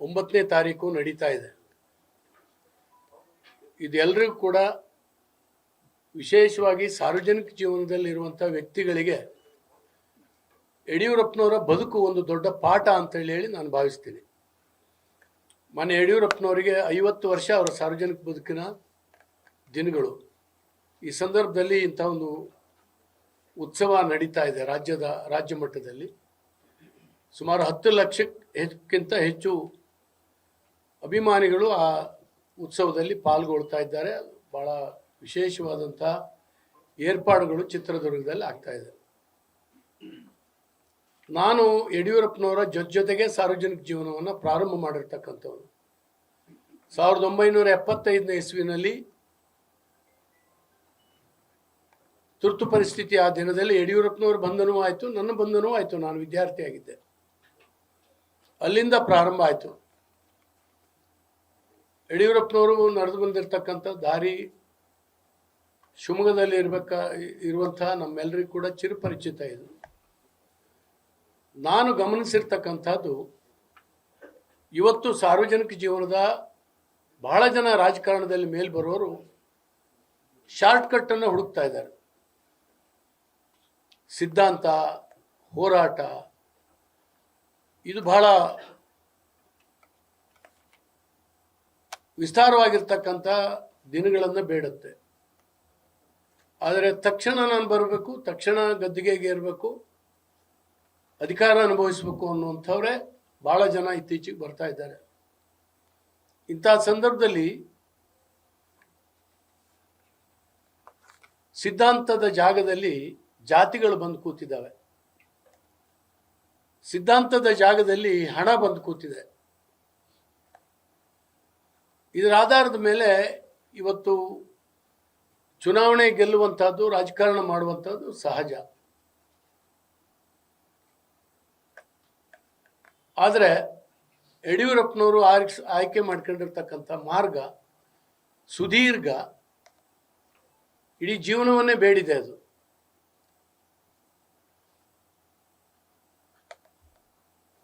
9ನೇ ತಾರೀಕು ನಡೀತಾ ಇದೆ. ಇದೆಲ್ಲರಿಗೂ ಕೂಡ ವಿಶೇಷವಾಗಿ ಸಾರ್ವಜನಿಕ ಜೀವನದಲ್ಲಿರುವಂಥ ವ್ಯಕ್ತಿಗಳಿಗೆ ಯಡಿಯೂರಪ್ಪನವರ ಬದುಕು ಒಂದು ದೊಡ್ಡ ಪಾಠ ಅಂತ ಹೇಳಿ ನಾನು ಭಾವಿಸ್ತೀನಿ. ಮೊನ್ನೆ ಯಡಿಯೂರಪ್ಪನವರಿಗೆ 50 ವರ್ಷ ಅವರ ಸಾರ್ವಜನಿಕ ಬದುಕಿನ ದಿನಗಳು. ಈ ಸಂದರ್ಭದಲ್ಲಿ ಇಂಥ ಒಂದು ಉತ್ಸವ ನಡೀತಾ ಇದೆ ರಾಜ್ಯ ಮಟ್ಟದಲ್ಲಿ. ಸುಮಾರು 10 ಲಕ್ಷಕ್ಕಿಂತ ಹೆಚ್ಚು ಅಭಿಮಾನಿಗಳು ಆ ಉತ್ಸವದಲ್ಲಿ ಪಾಲ್ಗೊಳ್ತಾ ಇದ್ದಾರೆ. ಭಾಳ ವಿಶೇಷವಾದಂಥ ಏರ್ಪಾಡುಗಳು ಚಿತ್ರದುರ್ಗದಲ್ಲಿ ಆಗ್ತಾ ಇದೆ. ನಾನು ಯಡಿಯೂರಪ್ಪನವರ ಜೊತೆಗೆ ಸಾರ್ವಜನಿಕ ಜೀವನವನ್ನು ಪ್ರಾರಂಭ ಮಾಡಿರ್ತಕ್ಕಂಥವನು. 1975ನೇ ಇಸ್ವಿನಲ್ಲಿ ತುರ್ತು ಪರಿಸ್ಥಿತಿ ಆ ದಿನದಲ್ಲಿ ಯಡಿಯೂರಪ್ಪನವ್ರ ಬಂಧನವೂ ಆಯಿತು, ನನ್ನ ಬಂಧನವೂ ಆಯಿತು. ನಾನು ವಿದ್ಯಾರ್ಥಿಯಾಗಿದ್ದೆ. ಅಲ್ಲಿಂದ ಪ್ರಾರಂಭ ಆಯಿತು. ಯಡಿಯೂರಪ್ಪನವರು ನಡೆದು ಬಂದಿರತಕ್ಕಂಥ ದಾರಿ ಶಿವಮೊಗ್ಗದಲ್ಲಿ ಇರುವಂತಹ ನಮ್ಮೆಲ್ಲರಿಗೂ ಕೂಡ ಚಿರಪರಿಚಿತ ಇದು. ನಾನು ಗಮನಿಸಿರ್ತಕ್ಕಂಥದ್ದು, ಇವತ್ತು ಸಾರ್ವಜನಿಕ ಜೀವನದ ಬಹಳ ಜನ ರಾಜಕಾರಣದಲ್ಲಿ ಮೇಲೆ ಬರೋರು ಶಾರ್ಟ್ಕಟ್ಟನ್ನು ಹುಡುಕ್ತಾ ಇದ್ದಾರೆ. ಸಿದ್ಧಾಂತ, ಹೋರಾಟ ಇದು ಬಹಳ ವಿಸ್ತಾರವಾಗಿರ್ತಕ್ಕಂಥ ದಿನಗಳನ್ನು ಬೇಡುತ್ತೆ. ಆದರೆ ತಕ್ಷಣ ನಾನು ಬರಬೇಕು, ತಕ್ಷಣ ಗದ್ದುಗೆಗೆ ಇರಬೇಕು, ಅಧಿಕಾರ ಅನುಭವಿಸಬೇಕು ಅನ್ನುವಂಥವ್ರೆ ಭಾಳ ಜನ ಇತ್ತೀಚೆಗೆ ಬರ್ತಾ ಇದ್ದಾರೆ. ಇಂಥ ಸಂದರ್ಭದಲ್ಲಿ ಸಿದ್ಧಾಂತದ ಜಾಗದಲ್ಲಿ ಜಾತಿಗಳು ಬಂದು ಕೂತಿದ್ದಾವೆ. ಸಿದ್ಧಾಂತದ ಜಾಗದಲ್ಲಿ ಹಣ ಬಂದು ಕೂತಿದೆ. ಇದರ ಆಧಾರದ ಮೇಲೆ ಇವತ್ತು ಚುನಾವಣೆ ಗೆಲ್ಲುವಂಥದ್ದು, ರಾಜಕಾರಣ ಮಾಡುವಂಥದ್ದು ಸಹಜ. ಆದರೆ ಯಡಿಯೂರಪ್ಪನವರು ಆಯ್ಕೆ ಮಾಡ್ಕೊಂಡಿರ್ತಕ್ಕಂಥ ಮಾರ್ಗ ಸುದೀರ್ಘ, ಇಡೀ ಜೀವನವನ್ನೇ ಬೇಡಿದೆ. ಅದು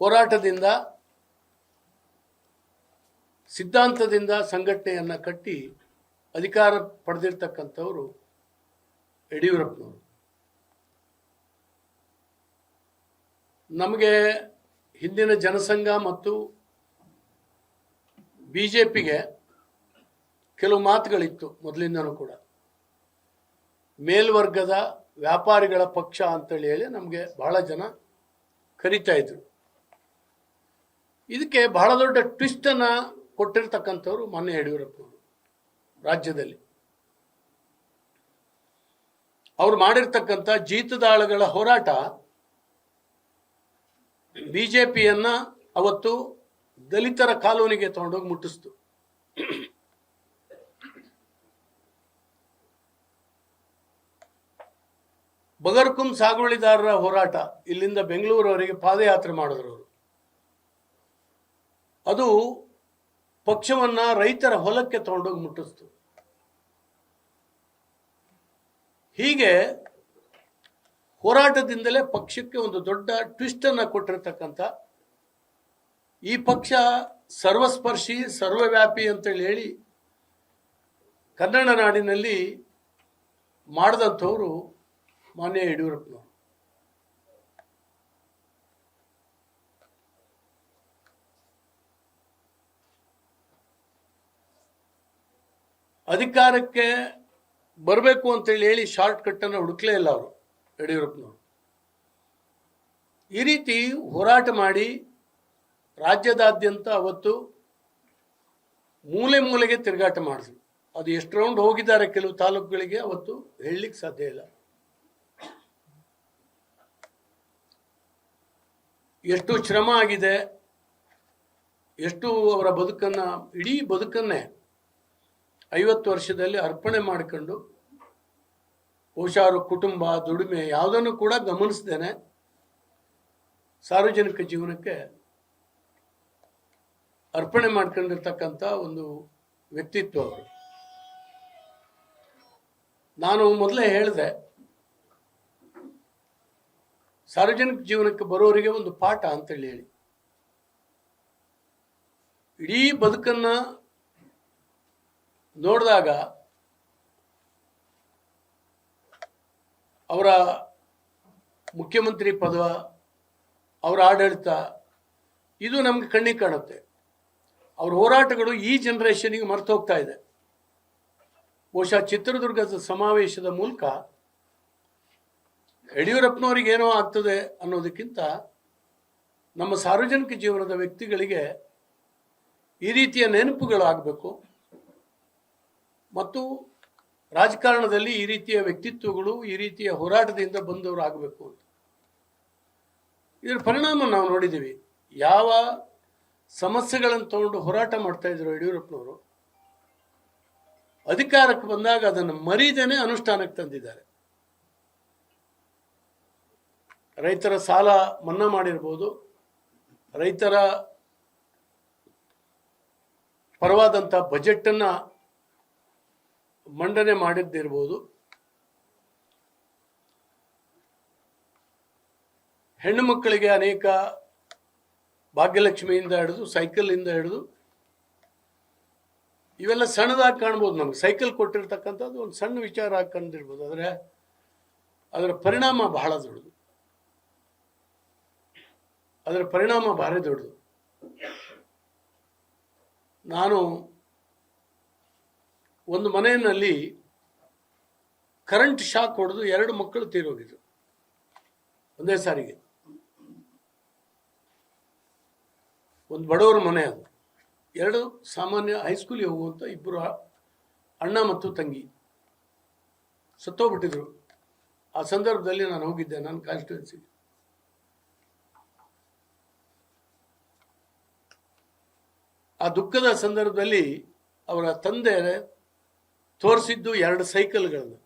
ಹೋರಾಟದಿಂದ, ಸಿದ್ಧಾಂತದಿಂದ ಸಂಘಟನೆಯನ್ನು ಕಟ್ಟಿ ಅಧಿಕಾರ ಪಡೆದಿರ್ತಕ್ಕಂಥವರು ಯಡಿಯೂರಪ್ಪನವರು. ನಮಗೆ ಹಿಂದಿನ ಜನಸಂಘ ಮತ್ತು BJPಗೆ ಕೆಲವು ಮಾತುಗಳಿತ್ತು ಮೊದಲಿಂದನೂ ಕೂಡ. ಮೇಲ್ವರ್ಗದ ವ್ಯಾಪಾರಿಗಳ ಪಕ್ಷ ಅಂತೇಳಿ ನಮಗೆ ಬಹಳ ಜನ ಕರೀತಾ ಇದ್ರು. ಇದಕ್ಕೆ ಬಹಳ ದೊಡ್ಡ ಟ್ವಿಸ್ಟನ್ನು ಕೊಟ್ಟಿರ್ತಕ್ಕಂಥವ್ರು ಮೊನ್ನೆ ಯಡಿಯೂರಪ್ಪನವರು. ರಾಜ್ಯದಲ್ಲಿ ಅವ್ರು ಮಾಡಿರ್ತಕ್ಕಂಥ ಜೀತದಾಳಗಳ ಹೋರಾಟ BJPಯನ್ನ ಅವತ್ತು ದಲಿತರ ಕಾಲೋನಿಗೆ ತಗೊಂಡೋಗಿ ಮುಟ್ಟಿಸ್ತು. ಬಗರ್ಕುಂ ಸಾಗುವಳಿದಾರರ ಹೋರಾಟ ಇಲ್ಲಿಂದ ಬೆಂಗಳೂರವರೆಗೆ ಪಾದಯಾತ್ರೆ ಮಾಡಿದ್ರು ಅವರು. ಅದು ಪಕ್ಷವನ್ನ ರೈತರ ಹೊಲಕ್ಕೆ ತಗೊಂಡೋಗಿ ಮುಟ್ಟಿಸ್ತು. ಹೀಗೆ ಹೋರಾಟದಿಂದಲೇ ಪಕ್ಷಕ್ಕೆ ಒಂದು ದೊಡ್ಡ ಟ್ವಿಸ್ಟ್ ಅನ್ನು ಕೊಟ್ಟಿರ್ತಕ್ಕಂಥ ಈ ಪಕ್ಷ ಸರ್ವಸ್ಪರ್ಶಿ, ಸರ್ವವ್ಯಾಪಿ ಅಂತೇಳಿ ಹೇಳಿ ಕನ್ನಡ ನಾಡಿನಲ್ಲಿ ಮಾಡಿದಂಥವರು ಮಾನ್ಯ ಯಡಿಯೂರಪ್ಪನವರು. ಅಧಿಕಾರಕ್ಕೆ ಬರಬೇಕು ಅಂತೇಳಿ ಹೇಳಿ ಶಾರ್ಟ್ ಕಟ್ಟನ್ನು ಹುಡುಕ್ಲೇ ಇಲ್ಲ ಅವರು ಯಡಿಯೂರಪ್ಪನವರು. ಈ ರೀತಿ ಹೋರಾಟ ಮಾಡಿ ರಾಜ್ಯದಾದ್ಯಂತ ಅವತ್ತು ಮೂಲೆ ಮೂಲೆಗೆ ತಿರುಗಾಟ ಮಾಡಿದ್ರು. ಅದು ಎಷ್ಟು ರೌಂಡ್ ಹೋಗಿದ್ದಾರೆ ಕೆಲವು ತಾಲೂಕುಗಳಿಗೆ ಅವತ್ತು ಹೇಳಲಿಕ್ಕೆ ಸಾಧ್ಯ ಇಲ್ಲ. ಎಷ್ಟು ಶ್ರಮ ಆಗಿದೆ, ಎಷ್ಟು ಅವರ ಬದುಕನ್ನು, ಇಡೀ ಬದುಕನ್ನೇ 50 ವರ್ಷದಲ್ಲಿ ಅರ್ಪಣೆ ಮಾಡಿಕೊಂಡು, ಹುಷಾರು ಕುಟುಂಬ, ದುಡಿಮೆ ಯಾವುದನ್ನು ಕೂಡ ಗಮನಿಸ್ದೇನೆ ಸಾರ್ವಜನಿಕ ಜೀವನಕ್ಕೆ ಅರ್ಪಣೆ ಮಾಡ್ಕೊಂಡಿರ್ತಕ್ಕಂಥ ಒಂದು ವ್ಯಕ್ತಿತ್ವ ಅವರು. ನಾನು ಮೊದಲೇ ಹೇಳಿದೆ, ಸಾರ್ವಜನಿಕ ಜೀವನಕ್ಕೆ ಬರೋರಿಗೆ ಒಂದು ಪಾಠ ಅಂತೇಳಿ ಹೇಳಿ. ಇಡೀ ಬದುಕನ್ನು ನೋಡಿದಾಗ ಅವರ ಮುಖ್ಯಮಂತ್ರಿ ಪದ, ಅವರ ಆಡಳಿತ, ಇದು ನಮಗೆ ಕಣ್ಣಿಗೆ ಕಾಣುತ್ತೆ. ಅವ್ರ ಹೋರಾಟಗಳು ಈ ಜನರೇಷನ್ಗೆ ಮರೆತು ಹೋಗ್ತಾ ಇದೆ. ಬಹುಶಃ ಚಿತ್ರದುರ್ಗದ ಸಮಾವೇಶದ ಮೂಲಕ ಯಡಿಯೂರಪ್ಪನವರಿಗೆ ಏನೋ ಆಗ್ತದೆ ಅನ್ನೋದಕ್ಕಿಂತ ನಮ್ಮ ಸಾರ್ವಜನಿಕ ಜೀವನದ ವ್ಯಕ್ತಿಗಳಿಗೆ ಈ ರೀತಿಯ ನೆನಪುಗಳಾಗಬೇಕು ಮತ್ತು ರಾಜಕಾರಣದಲ್ಲಿ ಈ ರೀತಿಯ ವ್ಯಕ್ತಿತ್ವಗಳು ಈ ರೀತಿಯ ಹೋರಾಟದಿಂದ ಬಂದವರು ಆಗಬೇಕು ಅಂತ. ಇದರ ಪರಿಣಾಮ ನಾವು ನೋಡಿದ್ದೀವಿ. ಯಾವ ಸಮಸ್ಯೆಗಳನ್ನು ತಗೊಂಡು ಹೋರಾಟ ಮಾಡ್ತಾ ಇದ್ರು ಯಡಿಯೂರಪ್ಪನವರು, ಅಧಿಕಾರಕ್ಕೆ ಬಂದಾಗ ಅದನ್ನು ಮರೀದೇನೆ ಅನುಷ್ಠಾನಕ್ಕೆ ತಂದಿದ್ದಾರೆ. ರೈತರ ಸಾಲ ಮನ್ನಾ ಮಾಡಿರ್ಬೋದು, ರೈತರ ಪರವಾದಂಥ ಬಜೆಟನ್ನು ಮಂಡನೆ ಮಾಡಿದ್ದಿರ್ಬೋದು, ಹೆಣ್ಣು ಮಕ್ಕಳಿಗೆ ಅನೇಕ ಭಾಗ್ಯಲಕ್ಷ್ಮಿಯಿಂದ ಹಿಡಿದು ಸೈಕಲಿಂದ ಹಿಡಿದು ಇವೆಲ್ಲ ಸಣ್ಣದಾಗಿ ಕಾಣ್ಬೋದು. ನಮ್ಗೆ ಸೈಕಲ್ ಕೊಟ್ಟಿರ್ತಕ್ಕಂಥದ್ದು ಒಂದು ಸಣ್ಣ ವಿಚಾರ ಆಗಿ ಕಂಡಿರ್ಬೋದು, ಆದರೆ ಅದರ ಪರಿಣಾಮ ಬಹಳ ದೊಡ್ಡದು. ಅದರ ಪರಿಣಾಮ ಭಾರಿ ದೊಡ್ಡದು. ನಾನು ಒಂದು ಮನೆಯಲ್ಲಿ ಕರೆಂಟ್ ಶಾಕ್ ಹೊಡೆದು 2 ಮಕ್ಕಳು ತೀರೋಗಿದ್ರು ಒಂದೇ ಸಾರಿಗೆ. ಒಂದು ಬಡವರ ಮನೆ ಅದು. 2 ಸಾಮಾನ್ಯ ಹೈಸ್ಕೂಲಿಗೆ ಹೋಗುವಂಥ 2 ಅಣ್ಣ ಮತ್ತು ತಂಗಿ ಸತ್ತೋಗ್ಬಿಟ್ಟಿದ್ರು. ಆ ಸಂದರ್ಭದಲ್ಲಿ ನಾನು ಹೋಗಿದ್ದೆ ನನ್ನ ಕಾನ್ಸ್ಟಿಟ್ಯೂನ್ಸಿಗೆ. ಆ ದುಃಖದ ಸಂದರ್ಭದಲ್ಲಿ ಅವರ ತಂದೆ ತೋರಿಸಿದ್ದು 2 ಸೈಕಲ್ಗಳನ್ನು.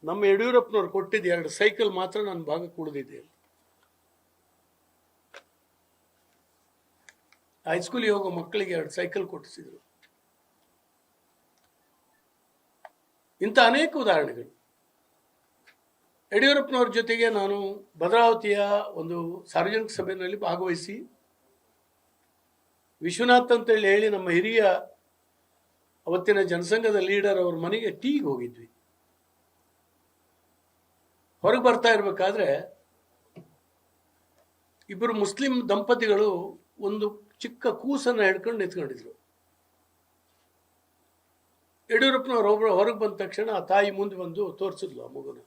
ನಮ್ಮ ಯಡಿಯೂರಪ್ಪನವ್ರು ಕೊಟ್ಟಿದ್ದು 2 ಸೈಕಲ್ ಮಾತ್ರ ನನ್ನ ಭಾಗಕ್ಕೆ ಉಳಿದಿದೆ. ಹೈಸ್ಕೂಲಿಗೆ ಹೋಗೋ ಮಕ್ಕಳಿಗೆ 2 ಸೈಕಲ್ ಕೊಟ್ಟಿಸಿದ್ರು. ಇಂಥ ಅನೇಕ ಉದಾಹರಣೆಗಳು. ಯಡಿಯೂರಪ್ಪನವ್ರ ಜೊತೆಗೆ ನಾನು ಭದ್ರಾವತಿಯ ಒಂದು ಸಾರ್ವಜನಿಕ ಸಭೆಯಲ್ಲಿ ಭಾಗವಹಿಸಿ, ವಿಶ್ವನಾಥ್ ಅಂತೇಳಿ ಹೇಳಿ ನಮ್ಮ ಹಿರಿಯ ಅವತ್ತಿನ ಜನಸಂಘದ ಲೀಡರ್ ಅವ್ರ ಮನೆಗೆ ಟೀಗೆ ಹೋಗಿದ್ವಿ. ಹೊರಗೆ ಬರ್ತಾ ಇರಬೇಕಾದ್ರೆ 2 ಮುಸ್ಲಿಂ ದಂಪತಿಗಳು ಒಂದು ಚಿಕ್ಕ ಕೂಸನ್ನು ಹಿಡ್ಕೊಂಡು ನಿಂತ್ಕೊಂಡಿದ್ರು. ಯಡಿಯೂರಪ್ಪನವ್ರು ಒಬ್ಬರು ಹೊರಗೆ ಬಂದ ತಕ್ಷಣ ಆ ತಾಯಿ ಮುಂದೆ ಬಂದು ತೋರಿಸಿದ್ಲು ಆ ಮಗುನ.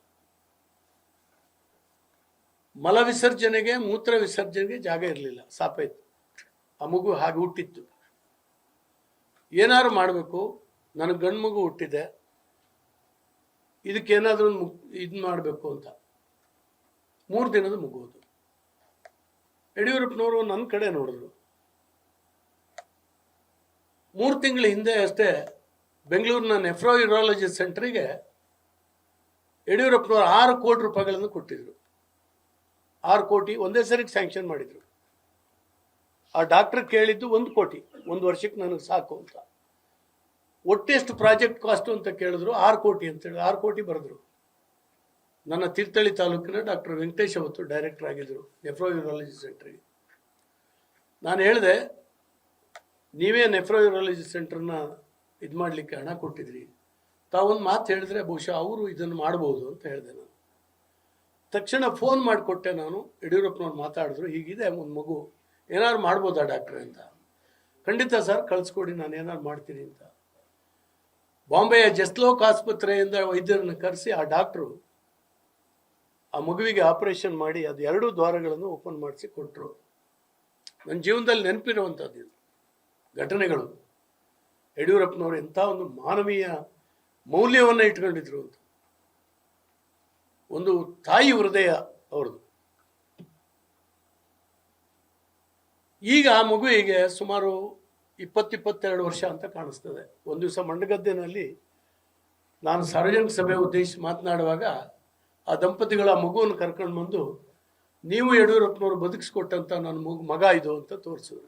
ಮಲ ವಿಸರ್ಜನೆಗೆ ಮೂತ್ರ ವಿಸರ್ಜನೆಗೆ ಜಾಗ ಇರಲಿಲ್ಲ, ಸಾಪಾಯ್ತು. ಆ ಮಗು ಹಾಗೆ ಹುಟ್ಟಿತ್ತು. ಏನಾದ್ರು ಮಾಡಬೇಕು, ನನಗೆ ಗಂಡು ಮಗು ಹುಟ್ಟಿದೆ, ಇದಕ್ಕೇನಾದ್ರೂ ಇದು ಮಾಡಬೇಕು ಅಂತ. 3 ದಿನದ ಮಗು ಅದು. ಯಡಿಯೂರಪ್ಪನವರು ನನ್ನ ಕಡೆ ನೋಡಿದ್ರು. 3 ತಿಂಗಳ ಹಿಂದೆ ಅಷ್ಟೇ ಬೆಂಗಳೂರಿನ ನೆಫ್ರೋಯೂರಾಲಜಿ ಸೆಂಟ್ರಿಗೆ ಯಡಿಯೂರಪ್ಪನವರು 6 ಕೋಟಿ ರೂಪಾಯಿಗಳನ್ನು ಕೊಟ್ಟಿದ್ರು. 6 ಕೋಟಿ ಒಂದೇ ಸರಿಗೆ ಸ್ಯಾಂಕ್ಷನ್ ಮಾಡಿದ್ರು. ಆ ಡಾಕ್ಟರ್ ಕೇಳಿದ್ದು 1 ಕೋಟಿ, 1 ವರ್ಷಕ್ಕೆ ನನಗೆ ಸಾಕು ಅಂತ. ಒಟ್ಟೆಷ್ಟು ಪ್ರಾಜೆಕ್ಟ್ ಕಾಸ್ಟು ಅಂತ ಕೇಳಿದ್ರು. 6 ಕೋಟಿ ಅಂತೇಳಿ 6 ಕೋಟಿ ಬರೆದ್ರು. ನನ್ನ ತೀರ್ಥಹಳ್ಳಿ ತಾಲೂಕಿನ ಡಾಕ್ಟರ್ ವೆಂಕಟೇಶ್ ಅವತ್ತು ಡೈರೆಕ್ಟರ್ ಆಗಿದ್ದರು ನೆಫ್ರೋಯೂರಾಲಜಿ ಸೆಂಟ್ರಿಗೆ. ನಾನು ಹೇಳಿದೆ, ನೀವೇ ನೆಫ್ರೋಯೂರಾಲಜಿ ಸೆಂಟ್ರನ್ನ ಇದು ಮಾಡಲಿಕ್ಕೆ ಹಣ ಕೊಟ್ಟಿದ್ರಿ, ತಾವೊಂದು ಮಾತು ಹೇಳಿದ್ರೆ ಬಹುಶಃ ಅವರು ಇದನ್ನು ಮಾಡ್ಬೋದು ಅಂತ ಹೇಳಿದೆ ನಾನು. ತಕ್ಷಣ ಫೋನ್ ಮಾಡಿಕೊಟ್ಟೆ ನಾನು. ಯಡಿಯೂರಪ್ಪನವ್ರು ಮಾತಾಡಿದ್ರು, ಹೀಗಿದೆ ಒಂದು ಮಗು, ಏನಾದ್ರು ಮಾಡ್ಬೋದಾ ಡಾಕ್ಟ್ರೆ ಅಂತ. ಖಂಡಿತ ಸರ್, ಕಳಿಸ್ಕೊಡಿ, ನಾನು ಏನಾದ್ರು ಮಾಡ್ತೀನಿ ಅಂತ. ಬಾಂಬೆಯ ಜಸ್ಲೋಕ್ ಆಸ್ಪತ್ರೆಯಿಂದ ವೈದ್ಯರನ್ನು ಕರೆಸಿ ಆ ಡಾಕ್ಟ್ರು ಆ ಮಗುವಿಗೆ ಆಪರೇಷನ್ ಮಾಡಿ ಅದು 2 ದ್ವಾರಗಳನ್ನು ಓಪನ್ ಮಾಡಿಸಿ ಕೊಟ್ಟರು. ನನ್ನ ಜೀವನದಲ್ಲಿ ನೆನಪಿರುವಂಥದ್ದು ಘಟನೆಗಳು. ಯಡಿಯೂರಪ್ಪನವರು ಎಂಥ ಒಂದು ಮಾನವೀಯ ಮೌಲ್ಯವನ್ನು ಇಟ್ಕೊಂಡಿದ್ರು ಅಂತ. ಒಂದು ತಾಯಿ ಹೃದಯ ಅವ್ರದ್ದು. ಈಗ ಆ ಮಗುವಿಗೆ ಸುಮಾರು 20-22 ವರ್ಷ ಅಂತ ಕಾಣಿಸ್ತದೆ. ಒಂದು ದಿವಸ ಮಂಡಗದ್ದೆನಲ್ಲಿ ನಾನು ಸಾರ್ವಜನಿಕ ಸಭೆ ಉದ್ದೇಶಿಸಿ ಮಾತನಾಡುವಾಗ ಆ ದಂಪತಿಗಳ ಮಗುವನ್ನು ಕರ್ಕೊಂಡು ಬಂದು, ನೀವು ಯಡಿಯೂರಪ್ಪನವರು ಬದುಕಿಸ್ಕೊಟ್ಟಂತ ನನ್ನ ಮಗ ಇದು ಅಂತ ತೋರಿಸಿದ್ರು.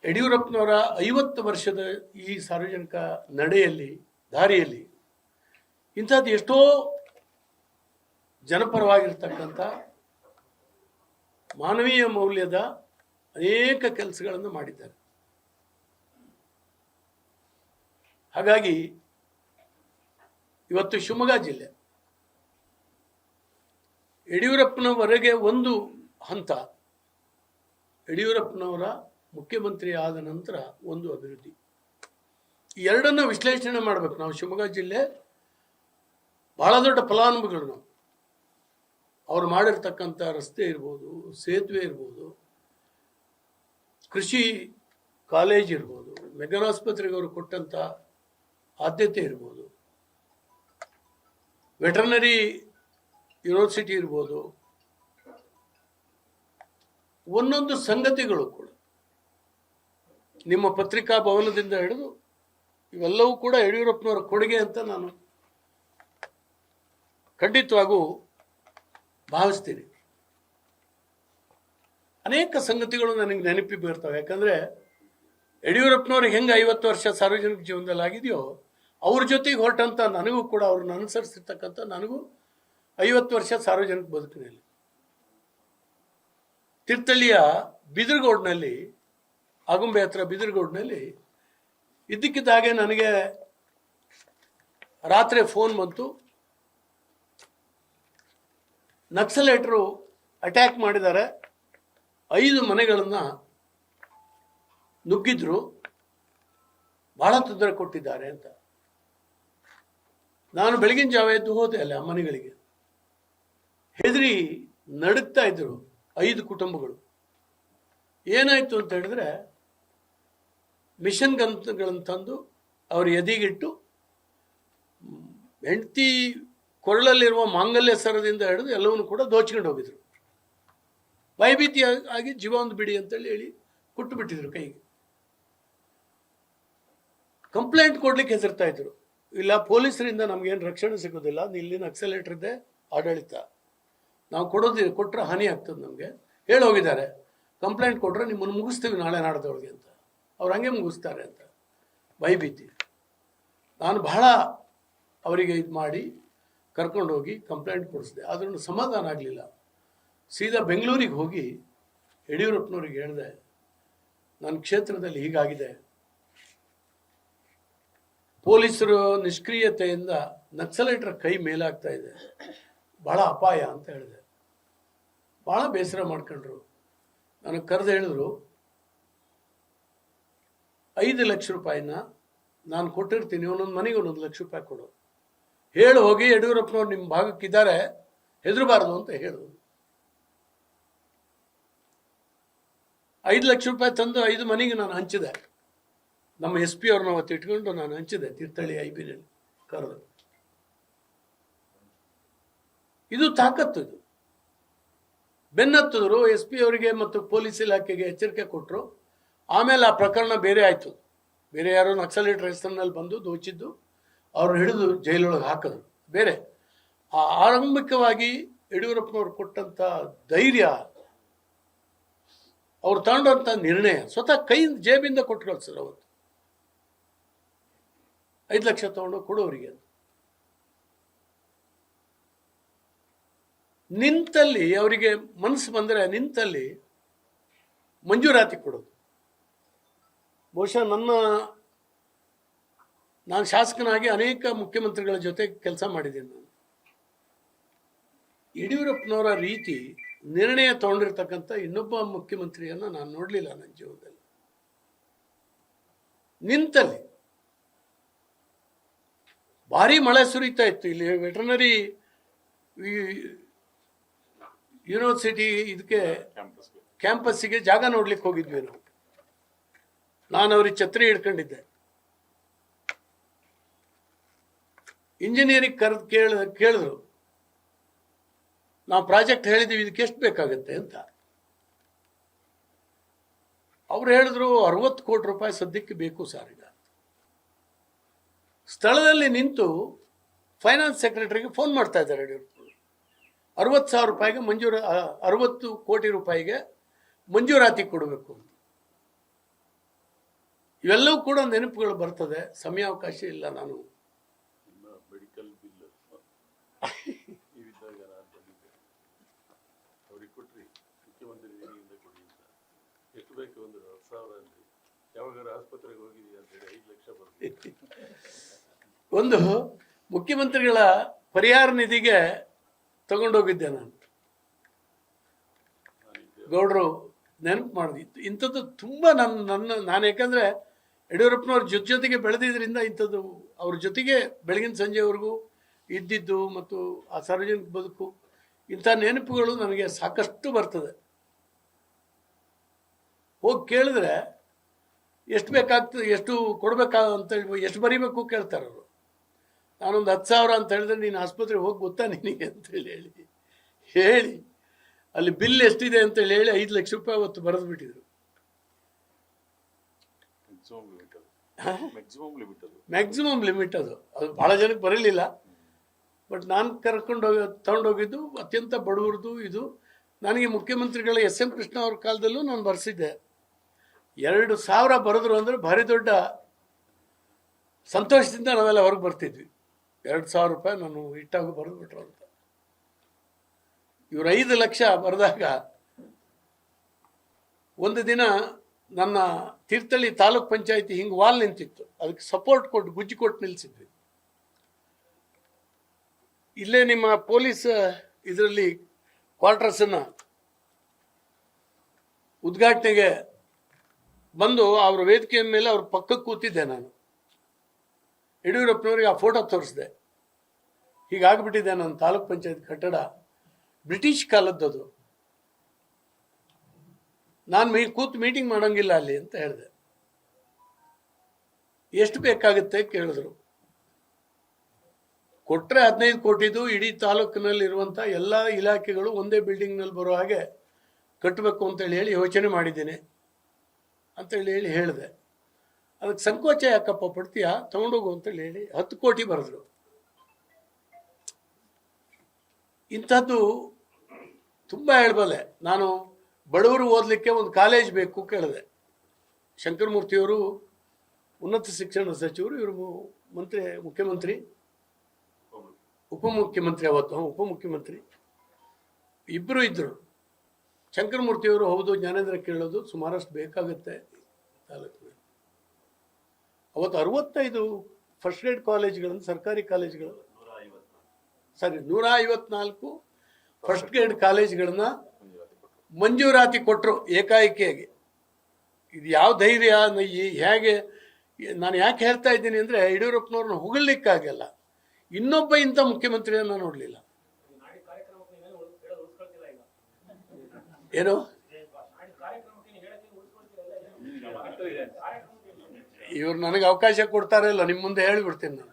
ಯಡಿಯೂರಪ್ಪನವರ 50 ವರ್ಷದ ಈ ಸಾರ್ವಜನಿಕ ನಡೆಯಲ್ಲಿ ದಾರಿಯಲ್ಲಿ ಇಂಥದ್ದು ಎಷ್ಟೋ ಜನಪರವಾಗಿರ್ತಕ್ಕಂಥ ಮಾನವೀಯ ಮೌಲ್ಯದ ಅನೇಕ ಕೆಲಸಗಳನ್ನು ಮಾಡಿದ್ದಾರೆ. ಹಾಗಾಗಿ ಇವತ್ತು ಶಿವಮೊಗ್ಗ ಜಿಲ್ಲೆ ಯಡಿಯೂರಪ್ಪನವರೆಗೆ ಒಂದು ಹಂತ, ಯಡಿಯೂರಪ್ಪನವರ ಮುಖ್ಯಮಂತ್ರಿ ಆದ ನಂತರ ಒಂದು ಅಭಿವೃದ್ಧಿ, ಎರಡನ್ನ ವಿಶ್ಲೇಷಣೆ ಮಾಡಬೇಕು ನಾವು. ಶಿವಮೊಗ್ಗ ಜಿಲ್ಲೆ ಬಹಳ ದೊಡ್ಡ ಫಲಾನುಭವಿಗಳು ನಾವು. ಅವ್ರು ಮಾಡಿರ್ತಕ್ಕಂಥ ರಸ್ತೆ ಇರ್ಬೋದು, ಸೇತುವೆ ಇರ್ಬೋದು, ಕೃಷಿ ಕಾಲೇಜ್ ಇರ್ಬೋದು, ಮೆಗನ್ ಆಸ್ಪತ್ರೆಗೆ ಅವರು ಕೊಟ್ಟಂಥ ಆದ್ಯತೆ ಇರ್ಬೋದು, ವೆಟರ್ನರಿ ಯೂನಿವರ್ಸಿಟಿ ಇರ್ಬೋದು, ಒಂದೊಂದು ಸಂಗತಿಗಳು ಕೂಡ ನಿಮ್ಮ ಪತ್ರಿಕಾ ಭವನದಿಂದ ಹಿಡಿದು ಇವೆಲ್ಲವೂ ಕೂಡ ಯಡಿಯೂರಪ್ಪನವರ ಕೊಡುಗೆ ಅಂತ ನಾನು ಖಂಡಿತವಾಗೂ ಭಾವಿಸ್ತೀನಿ. ಅನೇಕ ಸಂಗತಿಗಳು ನನಗೆ ನೆನಪಿ ಬರ್ತವೆ. ಯಾಕಂದರೆ ಯಡಿಯೂರಪ್ಪನವ್ರಿಗೆ ಹೆಂಗೆ 50 ವರ್ಷ ಸಾರ್ವಜನಿಕ ಜೀವನದಲ್ಲಿ ಆಗಿದೆಯೋ, ಅವ್ರ ಜೊತೆಗೆ ಹೊರಟಂಥ ನನಗೂ ಕೂಡ, ಅವ್ರನ್ನ ಅನುಸರಿಸಿರ್ತಕ್ಕಂಥ ನನಗೂ 50 ವರ್ಷ ಸಾರ್ವಜನಿಕ ಬದುಕಿನಲ್ಲಿ ತೀರ್ಥಹಳ್ಳಿಯ ಬಿದಿರುಗೋಡ್ನಲ್ಲಿ, ಆಗುಂಬೆ ಹತ್ರ ಬಿದಿರುಗೋಡ್ನಲ್ಲಿ ಇದ್ದಕ್ಕಿದ್ದಾಗೆ ನನಗೆ ರಾತ್ರಿ ಫೋನ್ ಬಂತು, ನಕ್ಸಲೈಟರು ಅಟ್ಯಾಕ್ ಮಾಡಿದ್ದಾರೆ, 5 ಮನೆಗಳನ್ನು ನುಗ್ಗಿದ್ರು, ಬಹಳ ತೊಂದರೆ ಕೊಟ್ಟಿದ್ದಾರೆ ಅಂತ. ನಾನು ಬೆಳಗಿನ ಜಾವ ಎದ್ದು ಹೋದೆ ಅಲ್ಲಿ ಆ ಮನೆಗಳಿಗೆ. ಹೆದರಿ ನಡುಗ್ತಾ ಇದ್ರು 5 ಕುಟುಂಬಗಳು. ಏನಾಯ್ತು ಅಂತ ಹೇಳಿದ್ರೆ, ಮಿಷನ್ ಗನ್ಗಳನ್ನು ತಂದು ಅವ್ರ ಎದೆಗಿಟ್ಟು ಹೆಂಡತಿ ಕೊರಳಲ್ಲಿರುವ ಮಾಂಗಲ್ಯ ಸರದಿಂದ ಹಿಡಿದು ಎಲ್ಲವನ್ನು ಕೂಡ ದೋಚ್ಕೊಂಡು ಹೋಗಿದ್ರು. ಭಯಭೀತಿ ಆಗಿ ಜೀವ ಒಂದು ಬಿಡಿ ಅಂತೇಳಿ ಹೇಳಿ ಕೊಟ್ಟು ಬಿಟ್ಟಿದ್ರು ಕೈಗೆ. ಕಂಪ್ಲೇಂಟ್ ಕೊಡ್ಲಿಕ್ಕೆ ಹೆದರ್ತಾ ಇದ್ರು. ಇಲ್ಲ, ಪೊಲೀಸರಿಂದ ನಮ್ಗೇನು ರಕ್ಷಣೆ ಸಿಗೋದಿಲ್ಲ, ಇಲ್ಲಿ ನಕ್ಸಲೇಟರ್ದೆ ಆಡಳಿತ, ನಾವು ಕೊಟ್ಟರೆ ಹಾನಿ ಆಗ್ತದೆ ನಮಗೆ, ಹೇಳಿ ಹೋಗಿದ್ದಾರೆ, ಕಂಪ್ಲೇಂಟ್ ಕೊಟ್ಟರೆ ನಿಮ್ಮನ್ನು ಮುಗಿಸ್ತೀವಿ ನಾಳೆ ನಾಡ್ದೊಳಗೆ ಅಂತ. ಅವ್ರು ಹಂಗೆ ಮುಗಿಸ್ತಾರೆ ಅಂತ ಭಯಭೀತಿ. ನಾನು ಬಹಳ ಅವರಿಗೆ ಇದು ಮಾಡಿ ಕರ್ಕೊಂಡೋಗಿ ಕಂಪ್ಲೇಂಟ್ ಕೊಡಿಸಿದೆ. ಆದ್ರೂ ಸಮಾಧಾನ ಆಗಲಿಲ್ಲ. ಸೀದಾ ಬೆಂಗಳೂರಿಗೆ ಹೋಗಿ ಯಡಿಯೂರಪ್ಪನವ್ರಿಗೆ ಹೇಳಿದೆ, ನನ್ನ ಕ್ಷೇತ್ರದಲ್ಲಿ ಹೀಗಾಗಿದೆ, ಪೊಲೀಸರು ನಿಷ್ಕ್ರಿಯತೆಯಿಂದ ನಕ್ಸಲೈಟರ ಕೈ ಮೇಲಾಗ್ತಾ ಇದೆ, ಬಹಳ ಅಪಾಯ ಅಂತ ಹೇಳಿದೆ. ಭಾಳ ಬೇಸರ ಮಾಡ್ಕೊಂಡ್ರು. ನನಗೆ ಕರೆದು ಹೇಳಿದ್ರು, 5 ಲಕ್ಷ ರೂಪಾಯಿನ ನಾನು ಕೊಟ್ಟಿರ್ತೀನಿ, ಒಂದೊಂದು ಮನೆಗೆ 1 ಲಕ್ಷ ರೂಪಾಯಿ ಕೊಡು, ಹೇಳಿ ಹೋಗಿ ಯಡಿಯೂರಪ್ಪನವ್ರು ನಿಮ್ಮ ಭಾಗಕ್ಕಿದ್ದಾರೆ, ಹೆದರಬಾರ್ದು ಅಂತ ಹೇಳಿದ್ರು. 5 ಲಕ್ಷ ರೂಪಾಯಿ ತಂದು 5 ಮನೆಗೆ ನಾನು ಹಂಚಿದೆ. ನಮ್ಮ SP ಅವ್ರನ್ನ ಅವತ್ತು ಇಟ್ಕೊಂಡು ನಾನು ಹಂಚಿದೆ ತೀರ್ಥಹಳ್ಳಿ IBನಲ್ಲಿ ಕರೆದು. ಇದು ತಾಕತ್ತು. ಇದು ಬೆನ್ನತ್ತಿದ್ರು. SP ಅವರಿಗೆ ಮತ್ತು ಪೊಲೀಸ್ ಇಲಾಖೆಗೆ ಎಚ್ಚರಿಕೆ ಕೊಟ್ಟರು. ಆಮೇಲೆ ಆ ಪ್ರಕರಣ ಬೇರೆ ಆಯಿತು. ಬೇರೆ ಯಾರೋ ನಕ್ಸಲೈಟರ್ ಹೆಸರಿನಲ್ಲಿ ಬಂದು ದೋಚಿದ್ದು, ಅವ್ರು ಹಿಡಿದು ಜೈಲೊಳಗೆ ಹಾಕಿದ್ರು. ಬೇರೆ ಆರಂಭಿಕವಾಗಿ ಯಡಿಯೂರಪ್ಪನವ್ರು ಕೊಟ್ಟಂಥ ಧೈರ್ಯ, ಅವ್ರು ತಗೊಂಡಂಥ ನಿರ್ಣಯ, ಸ್ವತಃ ಕೈಯಿಂದ ಜೇಬಿಂದ ಕೊಟ್ಟು ಕಳ್ಸರು. ಅವತ್ತು 5 ಲಕ್ಷ ತಗೊಂಡು ಕೊಡೋರಿಗೆ ನಿಂತಲ್ಲಿ, ಅವರಿಗೆ ಮನಸ್ಸು ಬಂದರೆ ನಿಂತಲ್ಲಿ ಮಂಜೂರಾತಿ ಕೊಡೋದು. ಬಹುಶಃ ನಾನು ಶಾಸಕನಾಗಿ ಅನೇಕ ಮುಖ್ಯಮಂತ್ರಿಗಳ ಜೊತೆ ಕೆಲಸ ಮಾಡಿದ್ದೇನೆ. ನಾನು ಯಡಿಯೂರಪ್ಪನವರ ರೀತಿ ನಿರ್ಣಯ ತಗೊಂಡಿರ್ತಕ್ಕಂಥ ಇನ್ನೊಬ್ಬ ಮುಖ್ಯಮಂತ್ರಿಯನ್ನು ನಾನು ನೋಡಲಿಲ್ಲ ನನ್ನ ಜೀವನದಲ್ಲಿ. ನಿಂತಲ್ಲಿ ಭಾರಿ ಮಳೆ ಸುರಿತಾ ಇತ್ತು. ಇಲ್ಲಿ ವೆಟರ್ನರಿ ಯೂನಿವರ್ಸಿಟಿ ಇದಕ್ಕೆ ಕ್ಯಾಂಪಸ್ಸಿಗೆ ಜಾಗ ನೋಡ್ಲಿಕ್ಕೆ ಹೋಗಿದ್ವಿ ನಾವು. ನಾನು ಅವ್ರಿಗೆ ಛತ್ರಿ ಹಿಡ್ಕೊಂಡಿದ್ದೆ. ಇಂಜಿನಿಯರಿಂಗ್ ಕೇಳಿದ್ರು, ನಾವು ಪ್ರಾಜೆಕ್ಟ್ ಹೇಳಿದ್ದೀವಿ, ಇದಕ್ಕೆ ಎಷ್ಟು ಬೇಕಾಗುತ್ತೆ ಅಂತ. ಅವ್ರು ಹೇಳಿದ್ರು 60 ಕೋಟಿ ರೂಪಾಯಿ ಸದ್ಯಕ್ಕೆ ಬೇಕು ಸರ್. ಈಗ ಸ್ಥಳದಲ್ಲಿ ನಿಂತು ಫೈನಾನ್ಸ್ ಸೆಕ್ರೆಟರಿಗೆ ಫೋನ್ ಮಾಡ್ತಾ ಇದ್ದಾರೆ ಯಡಿಯೂರಪ್ಪ. 60,000 ರೂಪಾಯಿಗೆ 60 ಕೋಟಿ ರೂಪಾಯಿಗೆ ಮಂಜೂರಾತಿ ಕೊಡಬೇಕು ಅಂತ. ಇವೆಲ್ಲವೂ ಕೂಡ ನೆನಪುಗಳು ಬರ್ತದೆ. ಸಮಯಾವಕಾಶ ಇಲ್ಲ. ನಾನು ಮುಖ್ಯಮಂತ್ರಿ ನಿಧಿಯಿಂದ ಕೊಡಿ ಅಂತ. ಎಷ್ಟು ಬೇಕು? ಒಂದು 10,000 ಅಂದ್ರಿ. ಯಾವಾಗಾರ ಆಸ್ಪತ್ರೆಗೆ ಹೋಗಿದೀವಿ ಅಂತೇಳಿ 5 ಲಕ್ಷ ಬರ್ತದೆ. ಒಂದು ಮುಖ್ಯಮಂತ್ರಿಗಳ ಪರಿಹಾರ ನಿಧಿಗೆ ತಗೊಂಡೋಗಿದ್ದೆ ನಾನು. ಗೌಡ್ರು ನೆನಪು ಮಾಡಿದ್ದು ಇಂಥದ್ದು ತುಂಬ ನಾನು ಯಾಕಂದರೆ ಯಡಿಯೂರಪ್ಪನವ್ರ ಜೊತೆಗೆ ಬೆಳೆದಿದ್ದರಿಂದ ಇಂಥದ್ದು ಅವ್ರ ಜೊತೆಗೆ ಬೆಳಗಿನ ಸಂಜೆವರೆಗೂ ಇದ್ದಿದ್ದು ಮತ್ತು ಆ ಸಾರ್ವಜನಿಕ ಬದುಕು ಇಂಥ ನೆನಪುಗಳು ನನಗೆ ಸಾಕಷ್ಟು ಬರ್ತದೆ. ಹೋಗಿ ಕೇಳಿದ್ರೆ ಎಷ್ಟು ಬೇಕಾಗ್ತದೆ, ಎಷ್ಟು ಕೊಡಬೇಕಂತೇಳಿ, ಎಷ್ಟು ಬರೀಬೇಕು ಕೇಳ್ತಾರೆ ಅವರು. ನಾನೊಂದು 10,000 ಅಂತ ಹೇಳಿದ್ರೆ ನೀನು ಆಸ್ಪತ್ರೆಗೆ ಹೋಗಿ ಗೊತ್ತಾ ನಿನಗೆ ಅಂತೇಳಿ ಹೇಳಿ ಅಲ್ಲಿ ಬಿಲ್ ಎಷ್ಟಿದೆ ಅಂತೇಳಿ ಹೇಳಿ 5 ಲಕ್ಷ ರೂಪಾಯಿ ಅವತ್ತು ಬರೆದು ಬಿಟ್ಟಿದ್ರು. ಮ್ಯಾಕ್ಸಿಮಮ್ ಲಿಮಿಟ್ ಅದು ಭಾಳ ಜನಕ್ಕೆ ಬರಲಿಲ್ಲ. ಬಟ್ ನಾನು ತಗೊಂಡೋಗಿದ್ದು ಅತ್ಯಂತ ಬಡವರದು. ಇದು ನನಗೆ ಮುಖ್ಯಮಂತ್ರಿಗಳ SM ಕೃಷ್ಣ ಅವ್ರ ಕಾಲದಲ್ಲೂ ನಾನು ಬರೆಸಿದ್ದೆ. 2,000 ಬರೆದ್ರು ಅಂದರೆ ಭಾರಿ ದೊಡ್ಡ ಸಂತೋಷದಿಂದ ನಾವೆಲ್ಲ ಹೊರಗೆ ಬರ್ತಿದ್ವಿ. 2,000 ರೂಪಾಯಿ ನಾನು ಇಟ್ಟಾಗ ಬರೆದು ಬಿಟ್ರು ಅಂತ. ಇವರು 5 ಲಕ್ಷ ಬರೆದಾಗ ಒಂದು ದಿನ ನನ್ನ ತೀರ್ಥಹಳ್ಳಿ ತಾಲೂಕ್ ಪಂಚಾಯತಿ ಹಿಂಗೆ ವಾಲ್ ನಿಂತಿತ್ತು, ಅದಕ್ಕೆ ಸಪೋರ್ಟ್ ಕೊಟ್ಟು ಗುಜ್ಜಿ ಕೊಟ್ಟು ನಿಲ್ಲಿಸಿದ್ವಿ. ಇಲ್ಲೇ ನಿಮ್ಮ ಪೊಲೀಸ್ ಇದರಲ್ಲಿ ಕ್ವಾರ್ಟರ್ಸನ್ನು ಉದ್ಘಾಟನೆಗೆ ಬಂದು ಅವ್ರ ವೇದಿಕೆಯ ಮೇಲೆ ಅವ್ರ ಪಕ್ಕಕ್ಕೆ ಕೂತಿದ್ದೆ ನಾನು. ಯಡಿಯೂರಪ್ಪನವ್ರಿಗೆ ಆ ಫೋಟೋ ತೋರಿಸಿದೆ. ಹೀಗಾಗ್ಬಿಟ್ಟಿದೆ ನನ್ನ ತಾಲೂಕ್ ಪಂಚಾಯತ್ ಕಟ್ಟಡ, ಬ್ರಿಟಿಷ್ ಕಾಲದ್ದದು, ನಾನು ಕೂತು ಮೀಟಿಂಗ್ ಮಾಡೋಂಗಿಲ್ಲ ಅಲ್ಲಿ ಅಂತ ಹೇಳಿದೆ. ಎಷ್ಟು ಬೇಕಾಗುತ್ತೆ ಕೇಳಿದ್ರು. ಕೊಟ್ಟರೆ 15 ಕೋಟಿದು ಇಡೀ ತಾಲೂಕಿನಲ್ಲಿರುವಂಥ ಎಲ್ಲ ಇಲಾಖೆಗಳು ಒಂದೇ ಬಿಲ್ಡಿಂಗ್ನಲ್ಲಿ ಬರೋ ಹಾಗೆ ಕಟ್ಟಬೇಕು ಅಂತೇಳಿ ಯೋಚನೆ ಮಾಡಿದ್ದೀನಿ ಅಂತೇಳಿ ಹೇಳಿದೆ. ಅದಕ್ಕೆ ಸಂಕೋಚ ಯಾಕಪ್ಪ ಪಡ್ತೀಯಾ, ತಗೊಂಡೋಗು ಅಂತೇಳಿ 10 ಕೋಟಿ ಬರೆದ್ರು. ಇಂಥದ್ದು ತುಂಬ ಹೇಳ್ಬಲ್ಲೆ. ನಾನು ಬಡವರು ಓದಲಿಕ್ಕೆ ಒಂದು ಕಾಲೇಜ್ ಬೇಕು ಕೇಳಿದೆ. ಶಂಕರಮೂರ್ತಿಯವರು ಉನ್ನತ ಶಿಕ್ಷಣ ಸಚಿವರು, ಇವರು ಮುಖ್ಯಮಂತ್ರಿ, ಉಪಮುಖ್ಯಮಂತ್ರಿ, ಅವತ್ತು ಉಪಮುಖ್ಯಮಂತ್ರಿ ಇಬ್ಬರು ಇದ್ದರು. ಶಂಕರಮೂರ್ತಿಯವರು ಹೌದು, ಜ್ಞಾನೇಂದ್ರ ಕೇಳೋದು ಸುಮಾರಷ್ಟು ಬೇಕಾಗುತ್ತೆ ತಾಲೂಕಿನಲ್ಲಿ. ಅವತ್ತು 65 ಫಸ್ಟ್ ಗ್ರೇಡ್ ಕಾಲೇಜ್ಗಳನ್ನು, ಸರ್ಕಾರಿ ಕಾಲೇಜ್ಗಳು, 154 ಫಸ್ಟ್ ಗ್ರೇಡ್ ಕಾಲೇಜ್ಗಳನ್ನ ಮಂಜೂರಾತಿ ಕೊಟ್ಟರು ಏಕಾಏಕಿಯಾಗಿ. ಇದು ಯಾವ ಧೈರ್ಯ, ಹೇಗೆ? ನಾನು ಯಾಕೆ ಹೇಳ್ತಾ ಇದ್ದೀನಿ ಅಂದರೆ ಯಡಿಯೂರಪ್ಪನವ್ರನ್ನ ಹೊಗಳಲಿಕ್ಕಾಗಲ್ಲ. ಇನ್ನೊಬ್ಬ ಇಂಥ ಮುಖ್ಯಮಂತ್ರಿಯನ್ನು ನೋಡಲಿಲ್ಲ. ಏನು ಇವ್ರು ನನಗೆ ಅವಕಾಶ ಕೊಡ್ತಾರೆ ಇಲ್ಲ, ನಿಮ್ಮ ಮುಂದೆ ಹೇಳಿಬಿಡ್ತೀನಿ ನಾನು.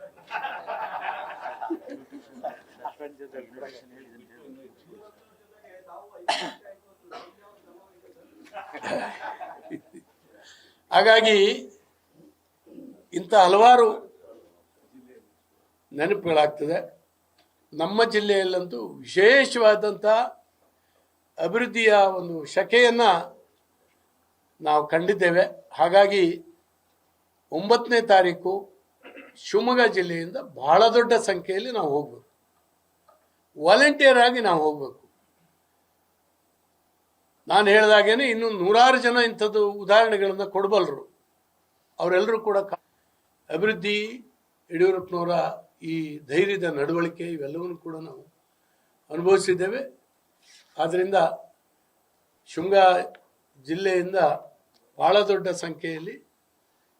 ಹಾಗಾಗಿ ಇಂಥ ಹಲವಾರು ನೆನಪುಗಳಾಗ್ತದೆ. ನಮ್ಮ ಜಿಲ್ಲೆಯಲ್ಲಂತೂ ವಿಶೇಷವಾದಂಥ ಅಭಿವೃದ್ಧಿಯ ಒಂದು ಶಕೆಯನ್ನು ನಾವು ಕಂಡಿದ್ದೇವೆ. ಹಾಗಾಗಿ 9ನೇ ತಾರೀಕು ಶಿವಮೊಗ್ಗ ಜಿಲ್ಲೆಯಿಂದ ಬಹಳ ದೊಡ್ಡ ಸಂಖ್ಯೆಯಲ್ಲಿ ನಾವು ಹೋಗ್ಬೇಕು, ವಾಲಂಟಿಯರ್ ಆಗಿ ನಾವು ಹೋಗ್ಬೇಕು. ನಾನು ಹೇಳಿದಾಗೇನೆ ಇನ್ನು 100 ಜನ ಇಂಥದ್ದು ಉದಾಹರಣೆಗಳನ್ನು ಕೊಡಬಲ್ಲರು. ಅವರೆಲ್ಲರೂ ಕೂಡ ಅಭಿವೃದ್ಧಿ, ಯಡಿಯೂರಪ್ಪನವರ ಈ ಧೈರ್ಯದ ನಡವಳಿಕೆ ಇವೆಲ್ಲವನ್ನು ಕೂಡ ನಾವು ಅನುಭವಿಸಿದ್ದೇವೆ. ಆದ್ದರಿಂದ ಶಿವಮೊಗ್ಗ ಜಿಲ್ಲೆಯಿಂದ ಭಾಳ ದೊಡ್ಡ ಸಂಖ್ಯೆಯಲ್ಲಿ,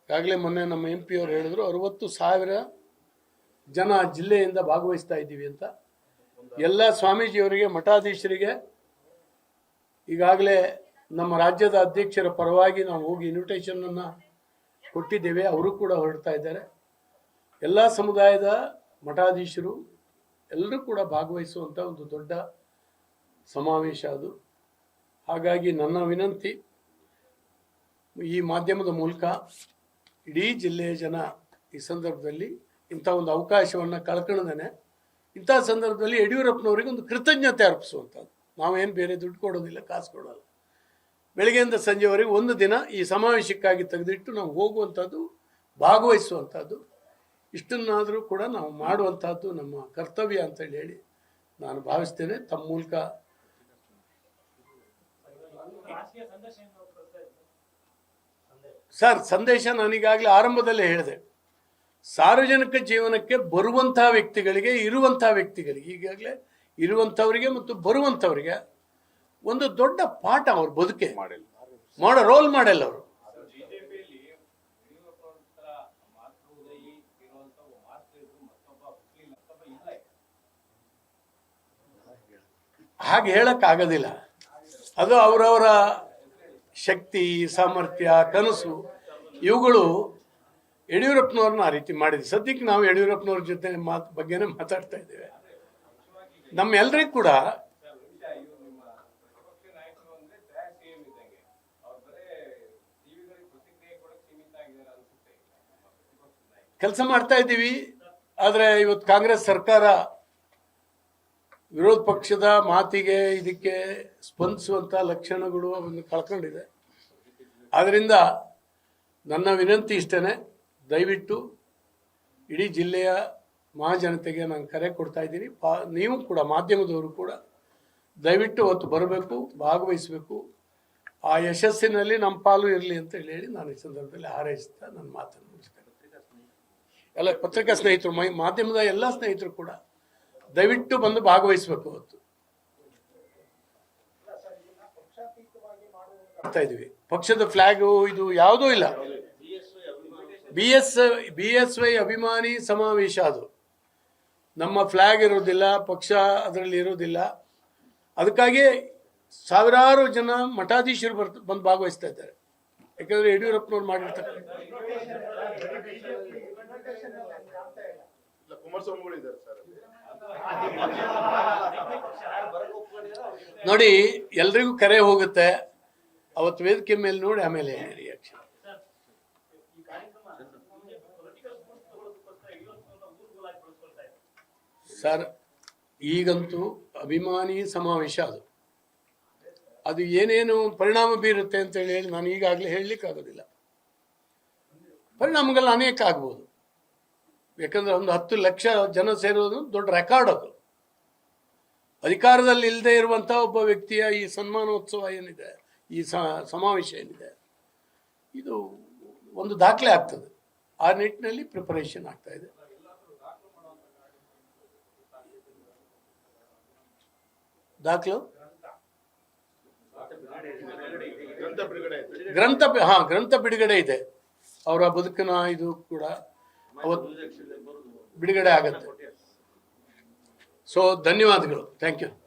ಈಗಾಗಲೇ ಮೊನ್ನೆ ನಮ್ಮ MP ಅವರು ಹೇಳಿದ್ರು 60,000 ಜನ ಜಿಲ್ಲೆಯಿಂದ ಭಾಗವಹಿಸ್ತಾ ಇದ್ದೀವಿ ಅಂತ. ಎಲ್ಲ ಸ್ವಾಮೀಜಿಯವರಿಗೆ, ಮಠಾಧೀಶರಿಗೆ ಈಗಾಗಲೇ ನಮ್ಮ ರಾಜ್ಯದ ಅಧ್ಯಕ್ಷರ ಪರವಾಗಿ ನಾವು ಹೋಗಿ ಇನ್ವಿಟೇಷನನ್ನು ಕೊಟ್ಟಿದ್ದೇವೆ. ಅವರು ಕೂಡ ಹೊರಡ್ತಾ ಇದ್ದಾರೆ. ಎಲ್ಲ ಸಮುದಾಯದ ಮಠಾಧೀಶರು ಎಲ್ಲರೂ ಕೂಡ ಭಾಗವಹಿಸುವಂಥ ಒಂದು ದೊಡ್ಡ ಸಮಾವೇಶ ಅದು. ಹಾಗಾಗಿ ನನ್ನ ವಿನಂತಿ, ಈ ಮಾಧ್ಯಮದ ಮೂಲಕ ಇಡೀ ಜಿಲ್ಲೆಯ ಜನ ಈ ಸಂದರ್ಭದಲ್ಲಿ ಇಂಥ ಒಂದು ಅವಕಾಶವನ್ನು ಕಳ್ಕೊಳ್ಳದೇನೆ ಇಂಥ ಸಂದರ್ಭದಲ್ಲಿ ಯಡಿಯೂರಪ್ಪನವರಿಗೆ ಒಂದು ಕೃತಜ್ಞತೆ ಅರ್ಪಿಸುವಂಥದ್ದು. ನಾವೇನು ಬೇರೆ ದುಡ್ಡು ಕೊಡೋದಿಲ್ಲ, ಕಾಸು ಕೊಡೋಲ್ಲ. ಬೆಳಗ್ಗೆಯಿಂದ ಸಂಜೆವರೆಗೆ ಒಂದು ದಿನ ಈ ಸಮಾವೇಶಕ್ಕಾಗಿ ತೆಗೆದಿಟ್ಟು ನಾವು ಹೋಗುವಂಥದ್ದು, ಭಾಗವಹಿಸುವಂಥದ್ದು, ಇಷ್ಟನ್ನಾದರೂ ಕೂಡ ನಾವು ಮಾಡುವಂಥದ್ದು ನಮ್ಮ ಕರ್ತವ್ಯ ಅಂತೇಳಿ ನಾನು ಭಾವಿಸ್ತೇನೆ. ತಮ್ಮ ಮೂಲಕ ಸರ್, ಸಂದೇಶ ನಾನೀಗಾಗಲೇ ಆರಂಭದಲ್ಲೇ ಹೇಳಿದೆ. ಸಾರ್ವಜನಿಕ ಜೀವನಕ್ಕೆ ಬರುವಂತಹ ವ್ಯಕ್ತಿಗಳಿಗೆ, ಇರುವಂತಹ ವ್ಯಕ್ತಿಗಳಿಗೆ, ಈಗಾಗಲೇ ಇರುವಂಥವರಿಗೆ ಮತ್ತು ಬರುವಂಥವರಿಗೆ ಒಂದು ದೊಡ್ಡ ಪಾಠ ಅವ್ರ ಬದುಕೆ ರೋಲ್ ಮಾಡೆಲ್ ಅವರು. ಹಾಗೆ ಹೇಳಕ್ ಆಗೋದಿಲ್ಲ. ಅದು ಅವರವರ ಶಕ್ತಿ, ಸಾಮರ್ಥ್ಯ, ಕನಸು, ಇವುಗಳು ಯಡಿಯೂರಪ್ಪನವ್ರನ್ನ ಆ ರೀತಿ ಮಾಡಿದ್ವಿ. ಸದ್ಯಕ್ಕೆ ನಾವು ಯಡಿಯೂರಪ್ಪನವ್ರ ಜೊತೆ ಬಗ್ಗೆನೇ ಮಾತಾಡ್ತಾ ಇದ್ದೇವೆ. ನಮ್ಮೆಲ್ಲರಿಗೂ ಕೂಡ ಕೆಲಸ ಮಾಡ್ತಾ ಇದ್ದೀವಿ. ಆದರೆ ಇವತ್ತು ಕಾಂಗ್ರೆಸ್ ಸರ್ಕಾರ ವಿರೋಧ ಪಕ್ಷದ ಮಾತಿಗೆ, ಇದಕ್ಕೆ ಸ್ಪಂದಿಸುವಂಥ ಲಕ್ಷಣಗಳು ಅವನ್ನು ಕಳ್ಕೊಂಡಿದೆ. ಆದ್ದರಿಂದ ನನ್ನ ವಿನಂತಿ ಇಷ್ಟೇ, ದಯವಿಟ್ಟು ಇಡೀ ಜಿಲ್ಲೆಯ ಮಹಾಜನತೆಗೆ ನಾನು ಕರೆ ಕೊಡ್ತಾ ಇದ್ದೀನಿ. ನೀವು ಕೂಡ, ಮಾಧ್ಯಮದವರು ಕೂಡ ದಯವಿಟ್ಟು ಅವತ್ತು ಬರಬೇಕು, ಭಾಗವಹಿಸಬೇಕು. ಆ ಯಶಸ್ಸಿನಲ್ಲಿ ನಮ್ಮ ಪಾಲು ಇರಲಿ ಅಂತ ಹೇಳಿ ನಾನು ಈ ಸಂದರ್ಭದಲ್ಲಿ ಹಾರೈಸ್ತಾ ನನ್ನ ಮಾತನ್ನು ಮುಗಿಸ್ತೇನೆ. ಎಲ್ಲ ಪತ್ರಿಕಾ ಸ್ನೇಹಿತರು, ಮಾಧ್ಯಮದ ಎಲ್ಲ ಸ್ನೇಹಿತರು ಕೂಡ ದಯವಿಟ್ಟು ಬಂದು ಭಾಗವಹಿಸಬೇಕು. ಅವತ್ತು ಮಾಡ್ತಾ ಇದೀವಿ. ಪಕ್ಷದ ಫ್ಲಾಗು ಇದು ಯಾವುದೂ ಇಲ್ಲ. BSY ಅಭಿಮಾನಿ ಸಮಾವೇಶ, ಅದು ನಮ್ಮ ಫ್ಲಾಗ್ ಇರೋದಿಲ್ಲ, ಪಕ್ಷ ಅದರಲ್ಲಿ ಇರೋದಿಲ್ಲ. ಅದಕ್ಕಾಗಿ ಸಾವಿರಾರು ಜನ ಮಠಾಧೀಶರು ಬಂದು ಭಾಗವಹಿಸ್ತಾ ಇದ್ದಾರೆ. ಯಾಕಂದ್ರೆ ಯಡಿಯೂರಪ್ಪನವ್ರು ಮಾಡಿರ್ತಕ್ಕಂಥ ನೋಡಿ, ಎಲ್ರಿಗೂ ಕರೆ ಹೋಗುತ್ತೆ. ಅವತ್ತು ವೇದಿಕೆ ಮೇಲೆ ನೋಡಿ ಆಮೇಲೆ ರಿಯಾಕ್ಷನ್. ಸರ್, ಈಗಂತೂ ಅಭಿಮಾನಿ ಸಮಾವೇಶ, ಅದು ಏನೇನು ಪರಿಣಾಮ ಬೀರುತ್ತೆ ಅಂತ ಹೇಳಿ ನಾನು ಈಗಾಗಲೇ ಹೇಳಲಿಕ್ಕೆ ಆಗೋದಿಲ್ಲ. ಪರಿಣಾಮಗಳು ಅನೇಕ ಆಗ್ಬೋದು. ಯಾಕಂದ್ರೆ ಒಂದು 10 ಲಕ್ಷ ಜನ ಸೇರೋದು ದೊಡ್ಡ ರೆಕಾರ್ಡ್. ಅದು ಅಧಿಕಾರದಲ್ಲಿ ಇಲ್ಲದೆ ಇರುವಂತಹ ಒಬ್ಬ ವ್ಯಕ್ತಿಯ ಈ ಸನ್ಮಾನೋತ್ಸವ ಏನಿದೆ, ಈ ಸಮಾವೇಶ ಏನಿದೆ, ಇದು ಒಂದು ದಾಖಲೆ ಆಗ್ತದೆ. ಆ ನಿಟ್ಟಿನಲ್ಲಿ ಪ್ರಿಪರೇಷನ್ ಆಗ್ತಾ ಇದೆ. ದಾಖಲು ಗ್ರಂಥ ಬಿಡುಗಡೆ ಇದೆ. ಅವರ ಬದುಕಿನ ಇದು ಕೂಡ ಅವತ್ತು ಬಿಡುಗಡೆ ಆಗತ್ತೆ. ಸೊ ಧನ್ಯವಾದಗಳು. Thank you.